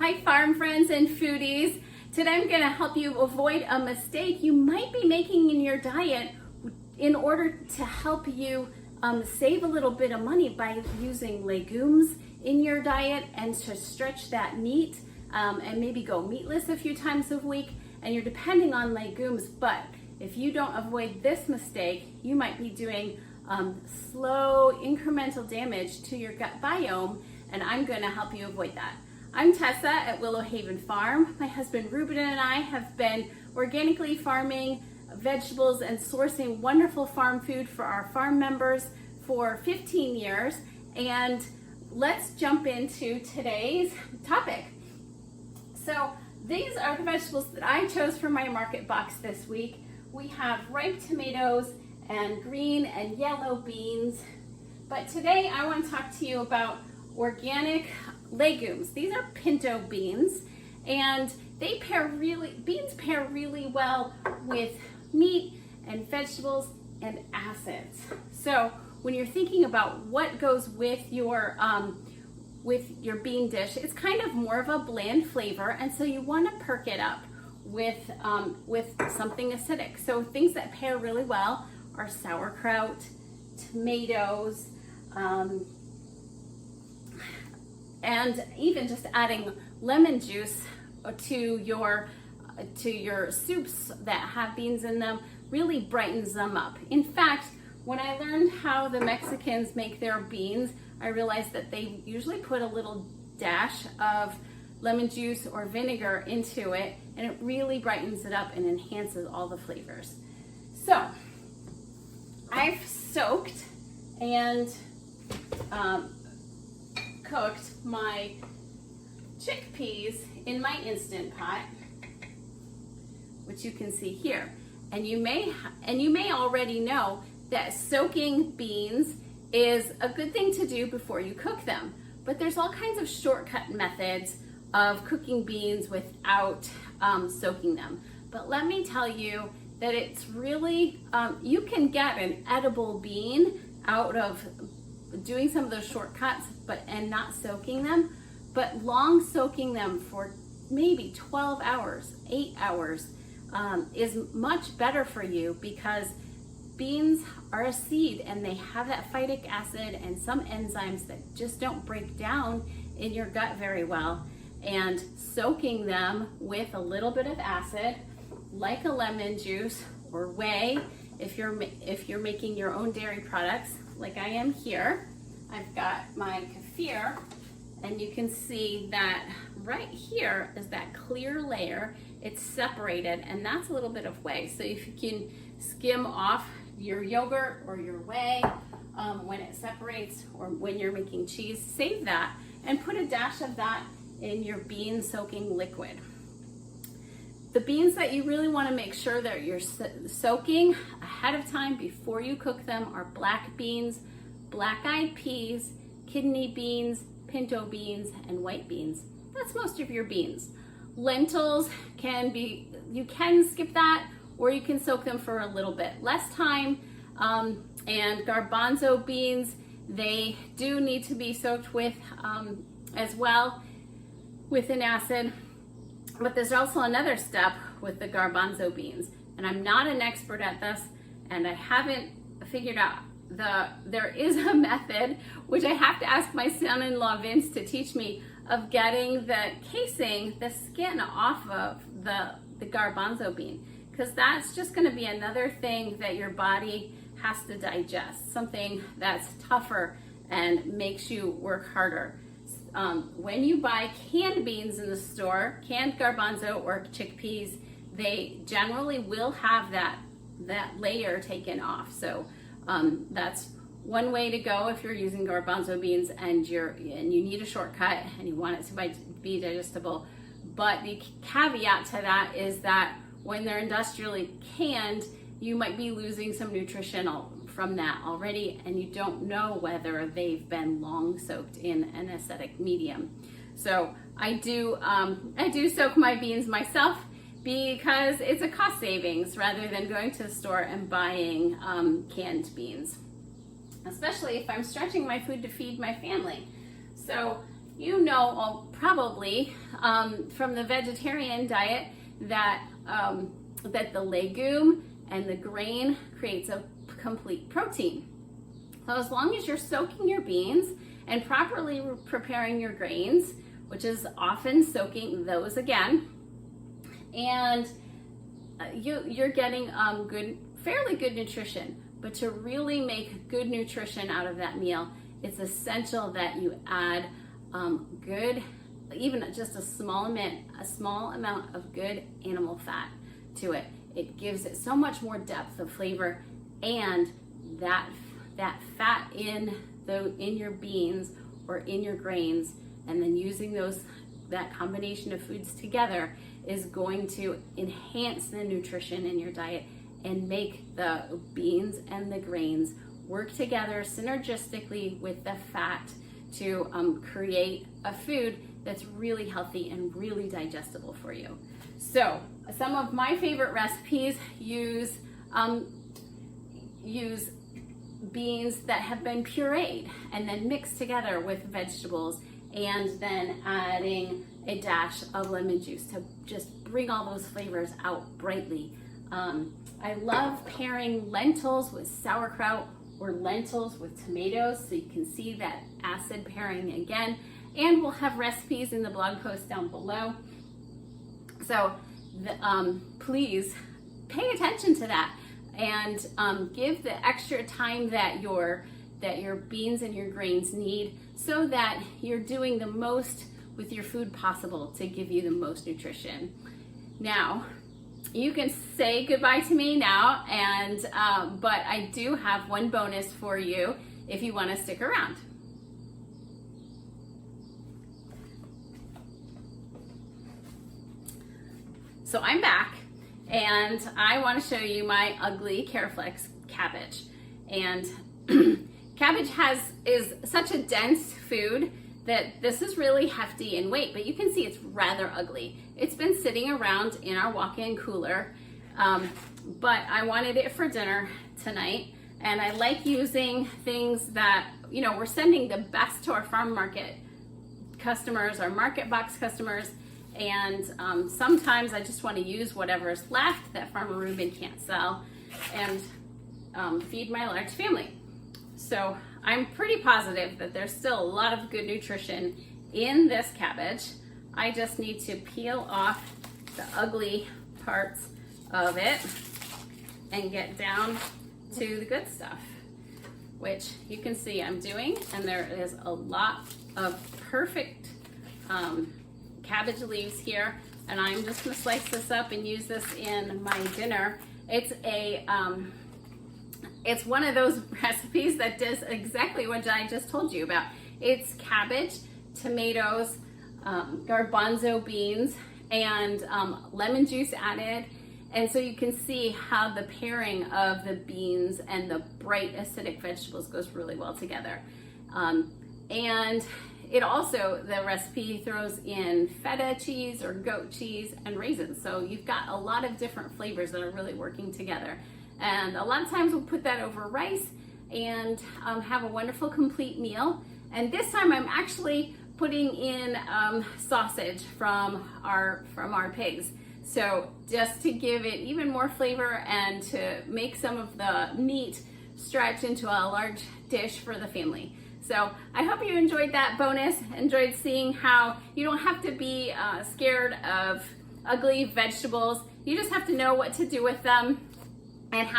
Hi farm friends and foodies. Today I'm going to help you avoid a mistake you might be making in your diet in order to help you save a little bit of money by using legumes in your diet and to stretch that meat and maybe go meatless a few times a week, and you're depending on legumes. But if you don't avoid this mistake, you might be doing slow incremental damage to your gut biome, and I'm going to help you avoid that. I'm Tessa at Willow Haven Farm. My husband Ruben and I have been organically farming vegetables and sourcing wonderful farm food for our farm members for 15 years. And let's jump into today's topic. So these are the vegetables that I chose for my market box this week. We have ripe tomatoes and green and yellow beans. But today I want to talk to you about organic legumes. These are pinto beans, and beans pair really well with meat and vegetables and acids. So when you're thinking about what goes with your bean dish, it's kind of more of a bland flavor, and so you want to perk it up with something acidic. So things that pair really well are sauerkraut, tomatoes, and even just adding lemon juice to your soups that have beans in them really brightens them up. In fact, when I learned how the Mexicans make their beans, I realized that they usually put a little dash of lemon juice or vinegar into it, and it really brightens it up and enhances all the flavors. So I've soaked and cooked my chickpeas in my Instant Pot, which you can see here. And you may already know that soaking beans is a good thing to do before you cook them. But there's all kinds of shortcut methods of cooking beans without soaking them. But let me tell you that it's really, you can get an edible bean out of doing some of those shortcuts and not soaking them, but long soaking them for maybe 12 hours, 8 hours is much better for you, because beans are a seed and they have that phytic acid and some enzymes that just don't break down in your gut very well. And soaking them with a little bit of acid, like a lemon juice or whey, if you're making your own dairy products, like I am here. I've got my kefir, and you can see that right here is that clear layer. It's separated, and that's a little bit of whey. So if you can skim off your yogurt or your whey when it separates, or when you're making cheese, save that and put a dash of that in your bean soaking liquid. The beans that you really want to make sure that you're soaking ahead of time before you cook them are black beans, black-eyed peas, kidney beans, pinto beans, and white beans. That's most of your beans. Lentils you can skip that, or you can soak them for a little bit less time. And garbanzo beans, they do need to be soaked with as well with an acid. But there's also another step with the garbanzo beans, and I'm not an expert at this, and I haven't figured out there is a method, which I have to ask my son-in-law Vince to teach me, of getting the casing, the skin off of the garbanzo bean, because that's just going to be another thing that your body has to digest, something that's tougher and makes you work harder. When you buy canned beans in the store, canned garbanzo or chickpeas, they generally will have that layer taken off. So that's one way to go if you're using garbanzo beans and you need a shortcut and you want it to be digestible. But the caveat to that is that when they're industrially canned, you might be losing some nutrition from that already, and you don't know whether they've been long soaked in an acidic medium. So I do soak my beans myself, because it's a cost savings rather than going to the store and buying canned beans, especially if I'm stretching my food to feed my family. So you know probably from the vegetarian diet that that the legume and the grain creates a complete protein. So as long as you're soaking your beans and properly preparing your grains, which is often soaking those again, and you're getting fairly good nutrition. But to really make good nutrition out of that meal, it's essential that you add good, even just a small amount of good animal fat to it. It gives it so much more depth of flavor, and that fat in your beans or in your grains, and then using that combination of foods together is going to enhance the nutrition in your diet and make the beans and the grains work together synergistically with the fat to create a food that's really healthy and really digestible for you. So some of my favorite recipes use beans that have been pureed and then mixed together with vegetables, and then adding a dash of lemon juice to just bring all those flavors out brightly. I love pairing lentils with sauerkraut or lentils with tomatoes, so you can see that acid pairing again. And we'll have recipes in the blog post down below. So please pay attention to that, and give the extra time that your beans and your grains need, so that you're doing the most with your food possible to give you the most nutrition. Now, you can say goodbye to me now, and but I do have one bonus for you if you want to stick around. So I'm back, and I want to show you my ugly Caraflex cabbage. And cabbage is such a dense food that this is really hefty in weight, but you can see it's rather ugly. It's been sitting around in our walk-in cooler, but I wanted it for dinner tonight, and I like using things that, we're sending the best to our farm market customers, our market box customers, and sometimes I just want to use whatever's left that Farmer Ruben can't sell and feed my large family. So I'm pretty positive that there's still a lot of good nutrition in this cabbage. I just need to peel off the ugly parts of it and get down to the good stuff, which you can see I'm doing. And there is a lot of perfect cabbage leaves here, and I'm just gonna slice this up and use this in my dinner. It's one of those recipes that does exactly what I just told you about. It's cabbage, tomatoes, garbanzo beans, and lemon juice added. And so you can see how the pairing of the beans and the bright acidic vegetables goes really well together. And it also, the recipe throws in feta cheese or goat cheese and raisins. So you've got a lot of different flavors that are really working together. And a lot of times we'll put that over rice and have a wonderful complete meal. And this time I'm actually putting in sausage from our pigs. So just to give it even more flavor and to make some of the meat stretch into a large dish for the family. So I hope you enjoyed that bonus, enjoyed seeing how you don't have to be scared of ugly vegetables. You just have to know what to do with them and how